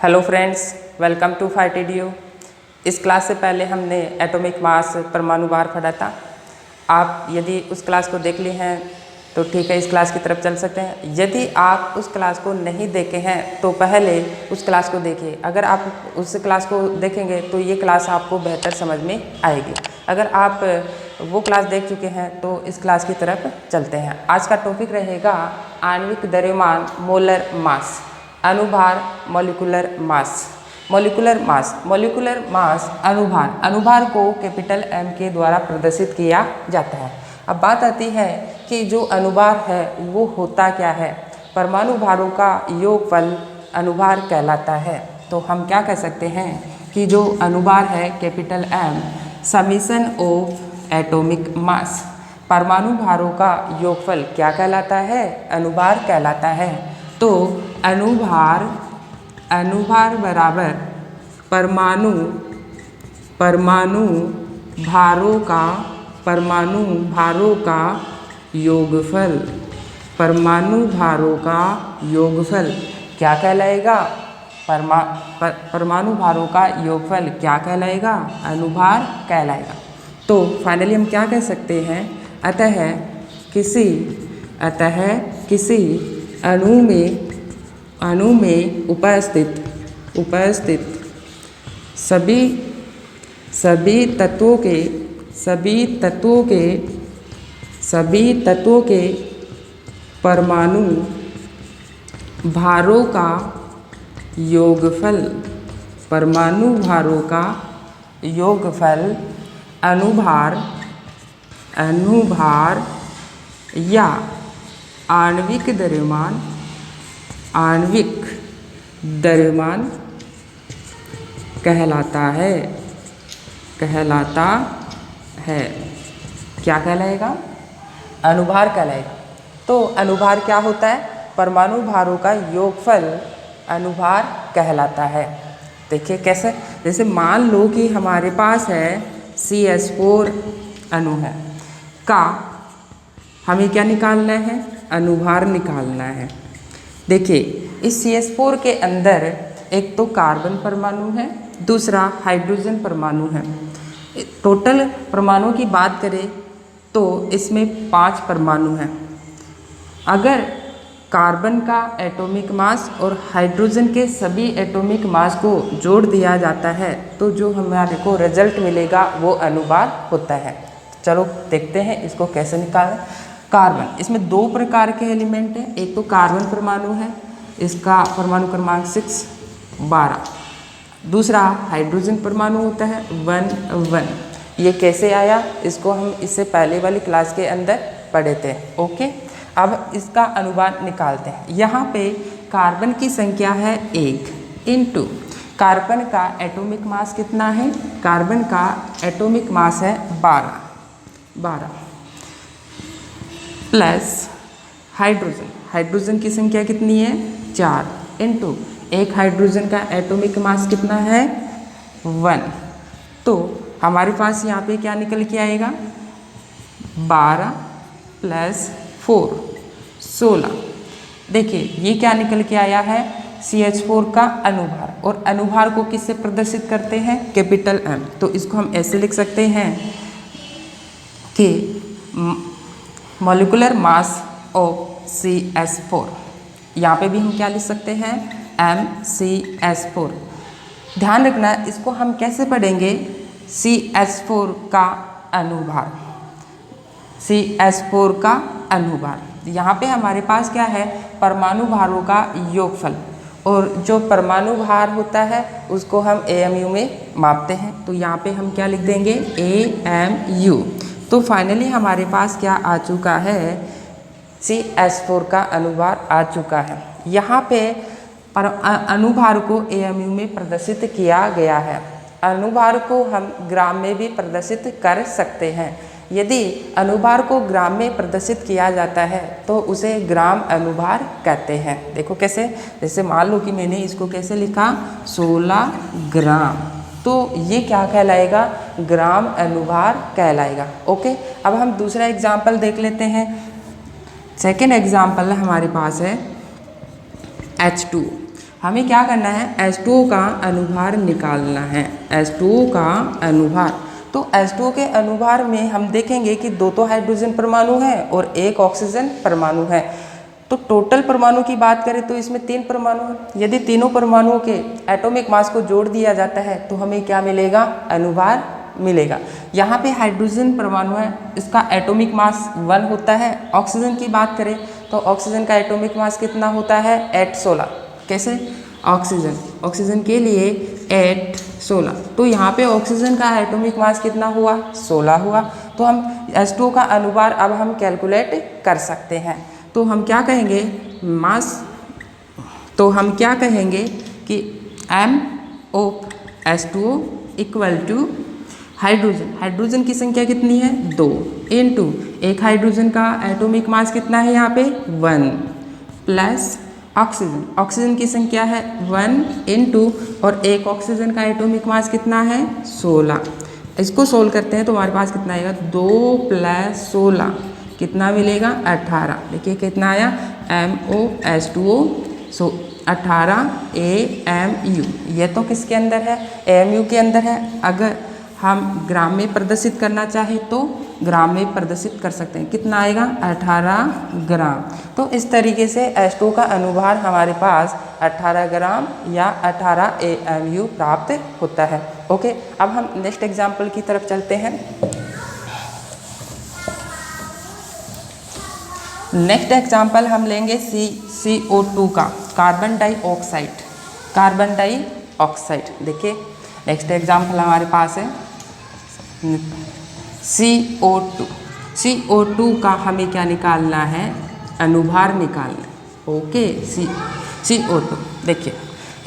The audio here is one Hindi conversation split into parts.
Hello friends, welcome to FightEdu। इस क्लास से पहले हमने एटॉमिक मास परमाणु भार पढ़ा था। आप यदि उस क्लास को देख लिए हैं तो ठीक है, इस क्लास की तरफ चल सकते हैं। यदि आप उस क्लास को नहीं देखे हैं तो पहले उस क्लास को देखिए। अगर आप उस क्लास को देखेंगे तो ये क्लास आपको बेहतर समझ में आएगी। अगर आप वो क्लास देख चुके हैं तो इस क्लास की तरफ चलते हैं। आज का टॉपिक रहेगा आणविक द्रव्यमान, मोलर मास, अणुभार, मॉलिक्यूलर मास। मॉलिक्यूलर मास अणुभार को कैपिटल M के द्वारा प्रदर्शित किया जाता है। अब बात आती है कि जो अणुभार है वो होता क्या है। परमाणु भारों का योगफल अणुभार कहलाता है। तो हम क्या कह सकते हैं कि जो अणुभार है capital M, summation of atomic mass, परमाणु भारों का योगफल क्या कहलाता है, अणुभार कहलाता है। तो अणुभार बराबर परमाणु भारों का योगफल। परमाणु भारों का योगफल क्या कहलाएगा, परमाणु भारों का योगफल क्या कहलाएगा, अणुभार कहलाएगा। तो फाइनली हम क्या कह सकते हैं, अतः किसी अणु में उपस्थित सभी तत्वों के परमाणु भारों का योगफल, अणुभार या आणविक द्रव्यमान कहलाता है। क्या कहलाएगा, अणुभार कहलाएगा। तो अणुभार क्या होता है, परमाणु भारों का योगफल अणुभार कहलाता है। देखिए कैसे, जैसे मान लो कि हमारे पास है CH4 अणु है का, हमें क्या निकालना है, अणुभार निकालना है। देखिए इस CH4 के अंदर एक तो कार्बन परमाणु है, दूसरा हाइड्रोजन परमाणु है। टोटल परमाणु की बात करें तो इसमें 5 परमाणु हैं। अगर कार्बन का एटॉमिक मास और हाइड्रोजन के सभी एटॉमिक मास को जोड़ दिया जाता है तो जो हमारे को रिजल्ट मिलेगा वो अणुभार होता है। चलो देखते हैं इसको कैसे निकालें। कार्बन, इसमें 2 प्रकार के एलिमेंट हैं। एक तो कार्बन परमाणु है, इसका परमाणु क्रमांक 6 12। दूसरा हाइड्रोजन परमाणु होता है 1 1। ये कैसे आया, इसको हम इससे पहले वाली क्लास के अंदर पढ़े थे। ओके, अब इसका अनुभार निकालते हैं। यहाँ पे कार्बन की संख्या है 1 इंटू कार्बन का एटॉमिक मास कितना है, कार्बन का एटॉमिक मास है 12 प्लस हाइड्रोजन की संख्या कितनी है 4 इंटू एक हाइड्रोजन का एटॉमिक मास कितना है 1। तो हमारे पास यहाँ पे क्या निकल के आएगा, 12 प्लस 4 16। देखिए ये क्या निकल के आया है, CH4 का अणुभार। और अणुभार को किससे प्रदर्शित करते हैं, कैपिटल M। तो इसको हम ऐसे लिख सकते हैं कि मॉलिक्यूलर मास ऑफ CH4। यहाँ पे भी हम क्या लिख सकते हैं, MCH4। ध्यान रखना इसको हम कैसे पढ़ेंगे, CH4 का अणुभार, CH4 का अणुभार। यहाँ पे हमारे पास क्या है, परमाणु भारों का योगफल। और जो परमाणु भार होता है उसको हम AMU में मापते हैं। तो यहाँ पे हम क्या लिख देंगे, AMU। तो फाइनली हमारे पास क्या आ चुका है, CH4 का अणुभार आ चुका है। यहाँ पे अणुभार को AMU में प्रदर्शित किया गया है। अणुभार को हम ग्राम में भी प्रदर्शित कर सकते हैं। यदि अणुभार को ग्राम में प्रदर्शित किया जाता है तो उसे ग्राम अणुभार कहते हैं। देखो कैसे, जैसे मान लो कि मैंने इसको कैसे लिखा, 16 ग्राम, तो ये क्या कहलाएगा, ग्राम अणुभार कहलाएगा। ओके, अब हम दूसरा एग्जाम्पल देख लेते हैं। सेकेंड एग्जाम्पल हमारे पास है H2। हमें क्या करना है, H2O का अनुभार निकालना है, H2O का अनुभार। तो H2O के अनुभार में हम देखेंगे कि दो तो हाइड्रोजन परमाणु है और एक ऑक्सीजन परमाणु है। तो टोटल परमाणु की बात करें तो इसमें 3 परमाणु हैं। यदि तीनों परमाणुओं के एटॉमिक मास को जोड़ दिया जाता है तो हमें क्या मिलेगा, अनुभार मिलेगा। यहाँ पे हाइड्रोजन परमाणु है, इसका एटॉमिक मास 1 होता है। ऑक्सीजन की बात करें तो ऑक्सीजन का एटॉमिक मास कितना होता है, 816। कैसे, ऑक्सीजन के लिए 816। तो यहाँ पे ऑक्सीजन का एटॉमिक मास कितना हुआ, 16 हुआ। तो हम H2O का अनुभार अब हम कैलकुलेट कर सकते हैं। तो हम क्या कहेंगे, मास, तो हम क्या कहेंगे कि MOH2O इक्वल टू हाइड्रोजन की संख्या कितनी है, 2 इंटू एक हाइड्रोजन का एटॉमिक मास कितना है यहाँ पे 1 प्लस ऑक्सीजन की संख्या है 1 इंटू और एक ऑक्सीजन का एटॉमिक मास कितना है 16। इसको सोल्व करते हैं तो हमारे पास कितना आएगा, 2 + 16 कितना मिलेगा, 18। देखिए कितना आया, MOH2O 18 AMU। ये तो किसके अंदर है, AMU के अंदर है। अगर हम ग्राम में प्रदर्शित करना चाहे तो ग्राम में प्रदर्शित कर सकते हैं। कितना आएगा, 18 ग्राम। तो इस तरीके से H2O का अनुभार हमारे पास 18 ग्राम या 18 AMU प्राप्त होता है। ओके, अब हम नेक्स्ट एग्जाम्पल की तरफ चलते हैं। नेक्स्ट एग्जाम्पल हम लेंगे CO2 का, कार्बन डाइऑक्साइड। देखिए नेक्स्ट एग्जाम्पल हमारे पास है CO2 का हमें क्या निकालना है, अनुभार निकालना है। ओके, CO2 देखिए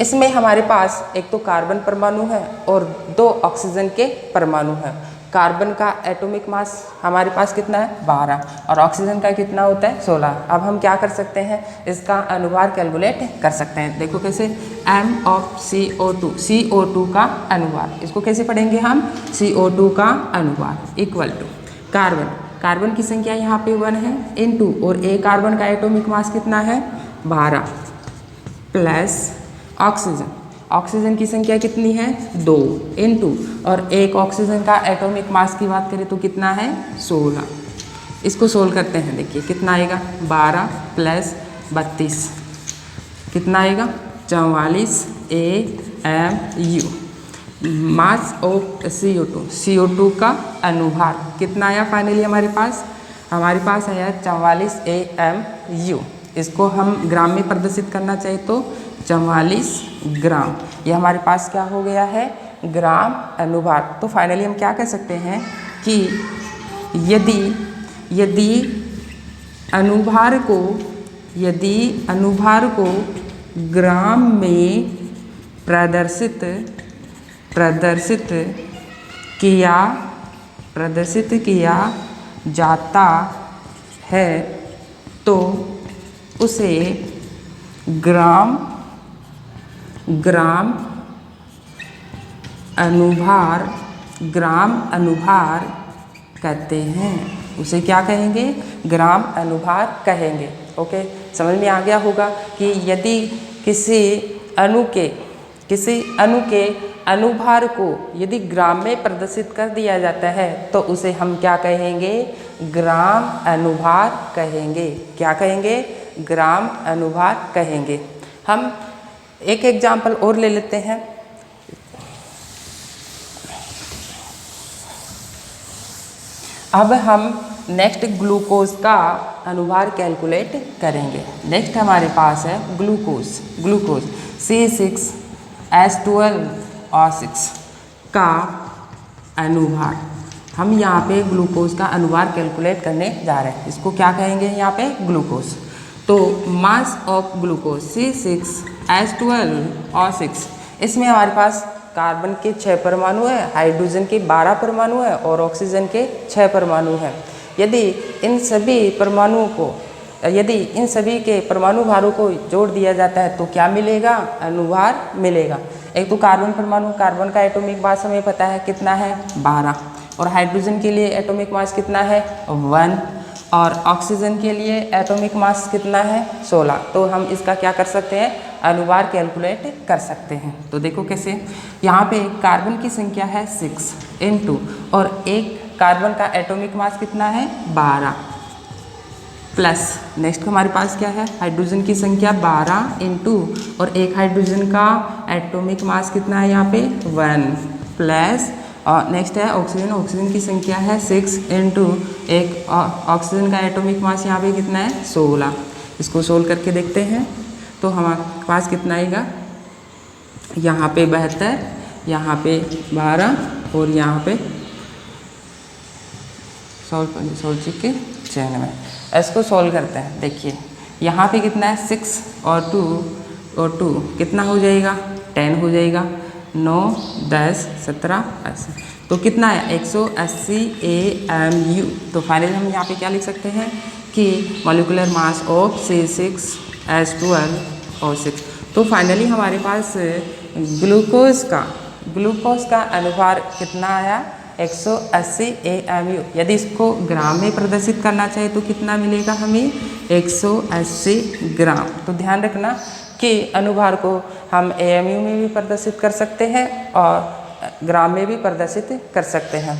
इसमें हमारे पास एक तो कार्बन परमाणु है और 2 ऑक्सीजन के परमाणु हैं। कार्बन का एटॉमिक मास हमारे पास कितना है, 12 और ऑक्सीजन का कितना होता है, 16। अब हम क्या कर सकते हैं, इसका अनुभार कैलकुलेट कर सकते हैं। देखो कैसे, CO2 का अनुभार, इसको कैसे पढ़ेंगे हम, CO2 का अनुभार इक्वल टू कार्बन की संख्या यहाँ पे 1 है इंटू और एक कार्बन का एटॉमिक मास कितना है 12 प्लस ऑक्सीजन की संख्या कितनी है 2 इंटू और एक ऑक्सीजन का एटॉमिक मास की बात करें तो कितना है 16। इसको सोल्व करते हैं, देखिए कितना आएगा, 12 + 32 कितना आएगा, 44 AMU। मास ऑफ CO2 का अनुभार कितना आया फाइनली हमारे पास आया 44 AMU। इसको हम ग्राम में प्रदर्शित करना चाहिए तो 44 ग्राम, ये हमारे पास क्या हो गया है, ग्राम अनुभार। तो फाइनली हम क्या कह सकते हैं कि यदि अनुभार को ग्राम में प्रदर्शित किया जाता है तो उसे ग्राम अनुभार कहते हैं। उसे क्या कहेंगे, ग्राम अनुभार कहेंगे। ओके, समझ में आ गया होगा कि यदि किसी अणु के अनुभार को यदि ग्राम में प्रदर्शित कर दिया जाता है तो उसे हम क्या कहेंगे, ग्राम अनुभार कहेंगे। क्या कहेंगे, ग्राम अनुभार कहेंगे। हम एक एग्जाम्पल और ले लेते हैं। अब हम नेक्स्ट ग्लूकोज का अनुभार कैलकुलेट करेंगे। नेक्स्ट हमारे पास है ग्लूकोज C6H12O6 का अनुभार। हम यहाँ पे ग्लूकोज का अनुभार कैलकुलेट करने जा रहे हैं। इसको क्या कहेंगे यहाँ पे, ग्लूकोज। तो मास ऑफ ग्लूकोज C6H12O6, इसमें हमारे पास कार्बन के 6 परमाणु है, हाइड्रोजन के 12 परमाणु है और ऑक्सीजन के 6 परमाणु हैं। यदि इन सभी के परमाणु भारों को जोड़ दिया जाता है तो क्या मिलेगा, अनुभार मिलेगा। एक तो कार्बन का एटॉमिक मास हमें पता है कितना है 12 और हाइड्रोजन के लिए एटॉमिक मास कितना है 1 और ऑक्सीजन के लिए एटॉमिक मास कितना है 16। तो हम इसका क्या कर सकते हैं, अनुभार कैलकुलेट कर सकते हैं। तो देखो कैसे, यहाँ पे कार्बन की संख्या है 6 इंटू और एक कार्बन का एटॉमिक मास कितना है 12 प्लस नेक्स्ट हमारे पास क्या है, हाइड्रोजन की संख्या 12 इंटू और एक हाइड्रोजन का एटॉमिक मास कितना है यहाँ पे 1 प्लस और नेक्स्ट है ऑक्सीजन, ऑक्सीजन की संख्या है 6 इंटू एक ऑक्सीजन का एटॉमिक मास यहाँ पे कितना है 16। इसको सोल्व करके देखते हैं तो हमारे पास कितना आएगा, यहाँ पे 72, यहाँ पे 12 और यहाँ पे 16 के 96। इसको सोल्व करते हैं। देखिए यहाँ पे कितना है 6 और 2 कितना हो जाएगा 10 हो जाएगा, 9 10 17 ऐसे तो कितना है 180 AMU। तो फाइनली हम यहाँ पे क्या लिख सकते हैं कि मॉलिक्यूलर मास ऑफ C6H12O6। तो फाइनली हमारे पास ग्लूकोज का अनुभार कितना आया 180 AMU। यदि इसको ग्राम में प्रदर्शित करना चाहे तो कितना मिलेगा हमें 180 ग्राम। तो ध्यान रखना कि अनुभार को हम AMU में भी प्रदर्शित कर सकते हैं और ग्राम में भी प्रदर्शित कर सकते हैं।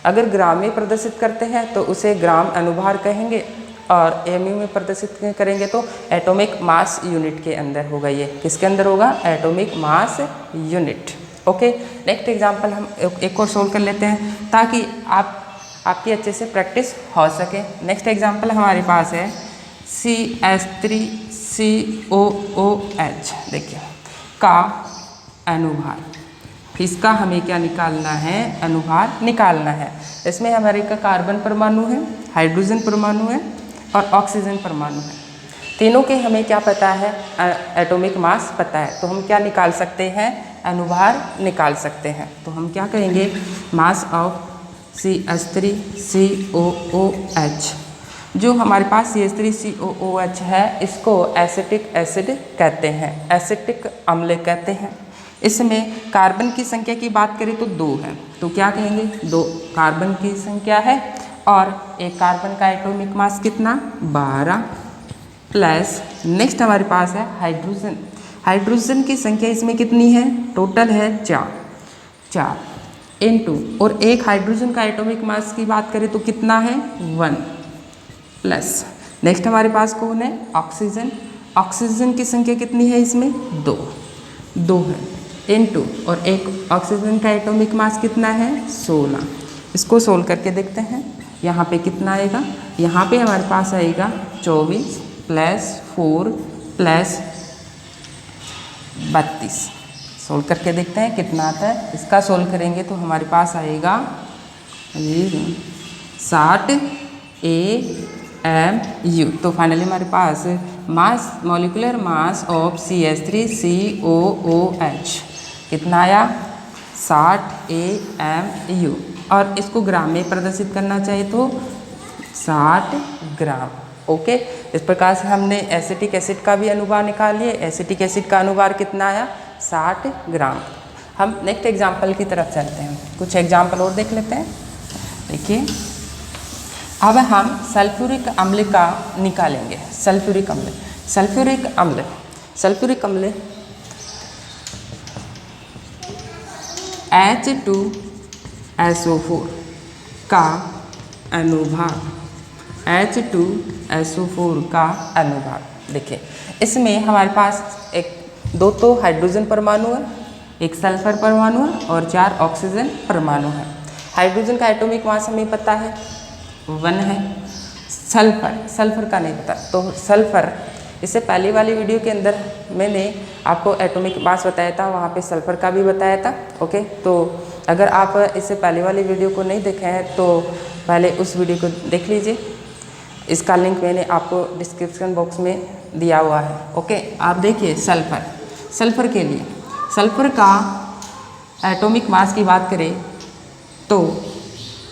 अगर ग्राम में प्रदर्शित करते हैं तो उसे ग्राम अनुभार कहेंगे और AMU में प्रदर्शित करेंगे तो एटॉमिक मास यूनिट के अंदर होगा। ये किसके अंदर होगा, atomic mass unit. Okay, next example हम एक और सोल्व कर लेते हैं ताकि आपकी अच्छे से प्रैक्टिस हो सके। नेक्स्ट एग्जांपल हमारे पास है CH3COOH। देखिए का अनुभार, इसका हमें क्या निकालना है, अनुभार निकालना है। इसमें हमारे का कार्बन परमाणु है, हाइड्रोजन परमाणु है और ऑक्सीजन परमाणु है। तीनों के हमें क्या पता है, एटॉमिक मास पता है। तो हम क्या निकाल सकते हैं, अनुभार निकाल सकते हैं। तो हम क्या कहेंगे, मास ऑफ CH3COOH। जो हमारे पास CH3COOH है इसको एसिटिक एसिड कहते हैं, एसिटिक अम्ल कहते हैं। इसमें कार्बन की संख्या की बात करें तो 2 है। तो क्या कहेंगे, 2 कार्बन की संख्या है और एक कार्बन का एटॉमिक मास कितना 12 प्लस नेक्स्ट हमारे पास है हाइड्रोजन। हाइड्रोजन की संख्या इसमें कितनी है, टोटल है 4 इंटू और एक हाइड्रोजन का एटॉमिक मास की बात करें तो कितना है 1 प्लस नेक्स्ट हमारे पास कौन है, ऑक्सीजन। ऑक्सीजन की संख्या कितनी है इसमें 2 है इंटू और एक ऑक्सीजन का एटॉमिक मास कितना है 16। इसको सोल्व करके देखते हैं। यहाँ पे कितना आएगा, यहाँ पे हमारे पास आएगा 24 प्लस 4 प्लस 32। सोल्व करके देखते हैं कितना आता है। इसका सोल्व करेंगे तो हमारे पास आएगा 60 AMU। तो फाइनली हमारे पास मास, मॉलिक्यूलर मास ऑफ CH3COOH कितना आया 60 AMU। और इसको ग्राम में प्रदर्शित करना चाहिए तो 60 ग्राम। ओके, इस प्रकार से हमने एसिटिक एसिड का भी अनुभार निकाल लिया। एसिटिक एसिड का अनुभार कितना आया 60 ग्राम। हम नेक्स्ट एग्जाम्पल की तरफ चलते हैं, कुछ एग्जाम्पल और देख लेते हैं। देखिए अब हम सल्फ्यूरिक अम्ल का निकालेंगे। सल्फ्यूरिक अम्ल H2SO4 का अनुभार, H2SO4 का अनुभार। देखिए इसमें हमारे पास दो तो हाइड्रोजन परमाणु है, एक सल्फर परमाणु है और 4 ऑक्सीजन परमाणु है। हाइड्रोजन का एटॉमिक मास हमें पता है 1 है। सल्फर का नहीं पता। तो सल्फर, इससे पहले वाली वीडियो के अंदर मैंने आपको एटॉमिक मास बताया था, वहाँ पे सल्फर का भी बताया था। ओके, तो अगर आप इससे पहले वाली वीडियो को नहीं देखे हैं तो पहले उस वीडियो को देख लीजिए। इसका लिंक मैंने आपको डिस्क्रिप्शन बॉक्स में दिया हुआ है। ओके, आप देखिए सल्फर के लिए सल्फर का एटॉमिक मास की बात करें तो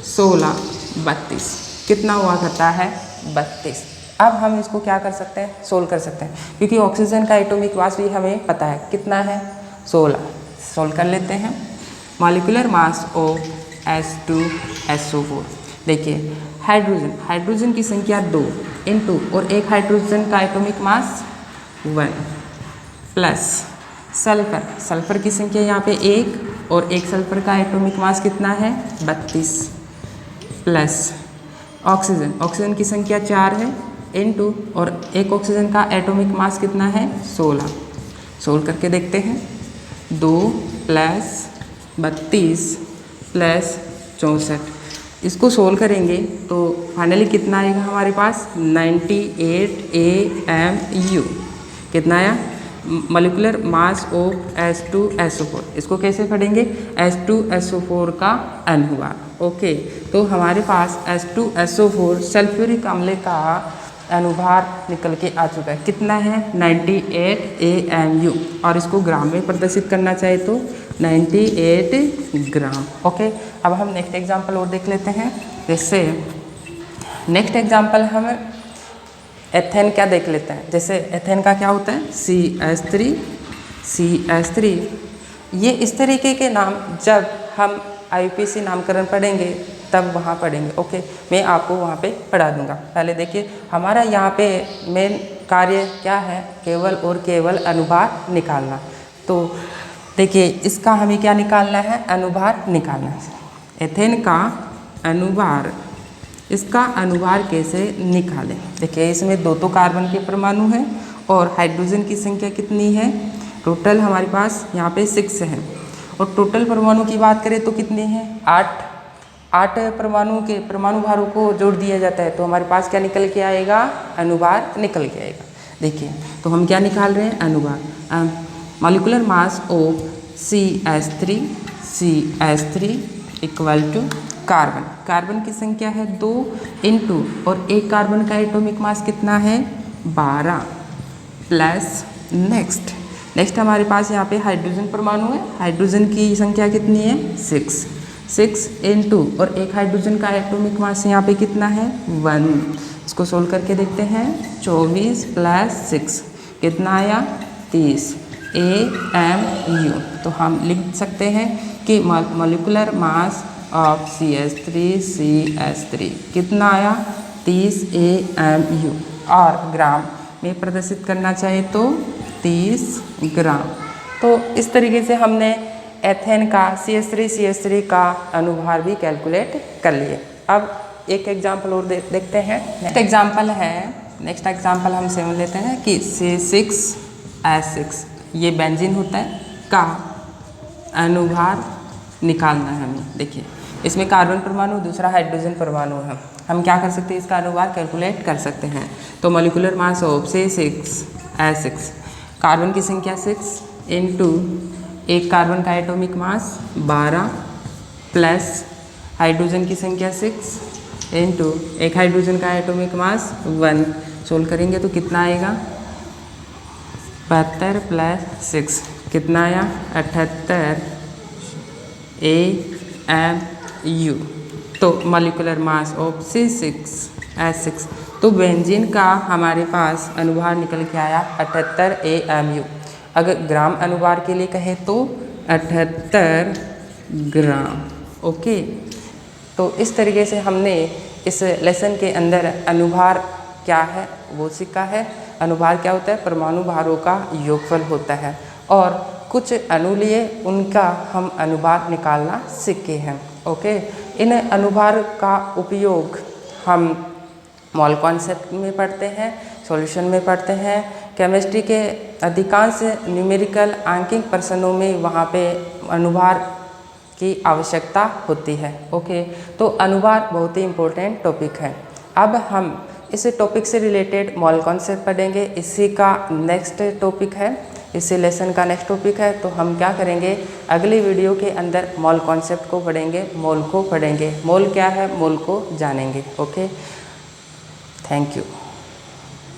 16 32 कितना हुआ करता है 32। अब हम इसको क्या कर सकते हैं, सोल्व कर सकते हैं, क्योंकि ऑक्सीजन का एटॉमिक मास भी हमें पता है कितना है 16। सोल्व कर लेते हैं। Molecular mass of H2SO4। देखिए हाइड्रोजन की संख्या 2 इंटू और एक हाइड्रोजन का atomic mass 1 plus sulphur, sulphur की संख्या यहाँ पे 1 और एक सल्फर का एटॉमिक मास कितना है 32, प्लस ऑक्सीजन, ऑक्सीजन की संख्या 4 है इनटू और एक ऑक्सीजन का एटॉमिक मास कितना है 16। सोल्व करके देखते हैं 2 प्लस 32 प्लस 64, इसको सोल्व करेंगे तो फाइनली कितना आएगा हमारे पास 98 AMU। कितना आया मॉलिक्यूलर मास ऑफ H2SO4। इसको कैसे पढ़ेंगे H2SO4 का अनुभार। ओके, तो हमारे पास H2SO4 सल्फ्यूरिक अम्ल का अनुभार निकल के आ चुका है। कितना है 98 AMU और इसको ग्राम में प्रदर्शित करना चाहे तो 98 ग्राम। ओके, अब हम नेक्स्ट एग्जांपल और देख लेते हैं। जैसे नेक्स्ट एग्जांपल हम एथेन क्या देख लेते हैं। जैसे एथेन का क्या होता है CH3। ये इस तरीके के नाम जब हम IUPAC नामकरण पढ़ेंगे तब वहाँ पढ़ेंगे। ओके, मैं आपको वहाँ पे पढ़ा दूँगा। पहले देखिए हमारा यहाँ पे मेन कार्य क्या है, केवल और केवल अनुभार निकालना। तो देखिए इसका हमें क्या निकालना है, अनुभार निकालना है। एथेन का अनुभार, इसका अनुभार कैसे निकालें। देखिए इसमें दो कार्बन के परमाणु हैं और हाइड्रोजन की संख्या कितनी है, टोटल हमारे पास यहाँ पे 6 है और टोटल परमाणु की बात करें तो कितने हैं 8 परमाणु के परमाणु भारों को जोड़ दिया जाता है तो हमारे पास क्या निकल के आएगा, अनुभार निकल के आएगा। देखिए तो हम क्या निकाल रहे हैं, अनुभार molecular mass of CH3 equal to carbon, carbon की संख्या है 2 इंटू और एक कार्बन का एटॉमिक मास कितना है 12 प्लस नेक्स्ट हमारे पास यहाँ पे हाइड्रोजन परमाणु है, हाइड्रोजन की संख्या कितनी है 6 इंटू और एक हाइड्रोजन का एटॉमिक मास यहाँ पे कितना है 1। इसको सोल्व करके देखते हैं 24 प्लस 6 कितना आया 30 AMU। तो हम लिख सकते हैं कि मॉलिक्यूलर मास ऑफ CH3 कितना आया 30 AMU और ग्राम में प्रदर्शित करना चाहे तो 30 ग्राम। तो इस तरीके से हमने एथेन का CH3 का अनुभार भी कैलकुलेट कर लिए। अब एक एग्जाम्पल और देखते हैं। नेक्स्ट एग्जाम्पल हम 7 लेते हैं कि C6H6 ये बेंजीन होता है का अनुभार निकालना है हमें। देखिए इसमें कार्बन परमाणु दूसरा हाइड्रोजन परमाणु है, हम क्या कर सकते हैं इसका अनुभार कैलकुलेट कर सकते हैं। तो molecular mass of C6H6 carbon की संख्या 6 इंटू एक कार्बन का एटॉमिक मास 12 प्लस हाइड्रोजन की संख्या 6 इंटू एक हाइड्रोजन का एटॉमिक मास 1। सोल्व करेंगे तो कितना आएगा 72 प्लस 6 कितना आया 78 AMU। तो मॉलिक्यूलर मास ऑफ C6H6 तो बेंजीन का हमारे पास अनुभार निकल के आया 78 AMU। अगर ग्राम अनुभार के लिए कहें तो 78 ग्राम। ओके, तो इस तरीके से हमने इस लेसन के अंदर अनुभार क्या है वो सीखा है। अनुभार क्या होता है, परमाणु भारों का योगफल होता है और कुछ अणु लिए उनका हम अनुभार निकालना सीखे हैं। ओके, इन अनुभार का उपयोग हम मॉल कॉन्सेप्ट में पढ़ते हैं, सॉल्यूशन में पढ़ते हैं, केमिस्ट्री के अधिकांश न्यूमेरिकल आंकिक प्रश्नों में वहाँ पे अनुभार की आवश्यकता होती है। ओके, तो अनुभार बहुत ही इम्पोर्टेंट टॉपिक है। अब हम इस टॉपिक से रिलेटेड मॉल कॉन्सेप्ट पढ़ेंगे, इसी का नेक्स्ट टॉपिक है, इसी लेसन का नेक्स्ट टॉपिक है। तो हम क्या करेंगे अगली वीडियो के अंदर मॉल कॉन्सेप्ट को पढ़ेंगे, मोल को पढ़ेंगे, मोल क्या है मोल को जानेंगे। Okay, thank you.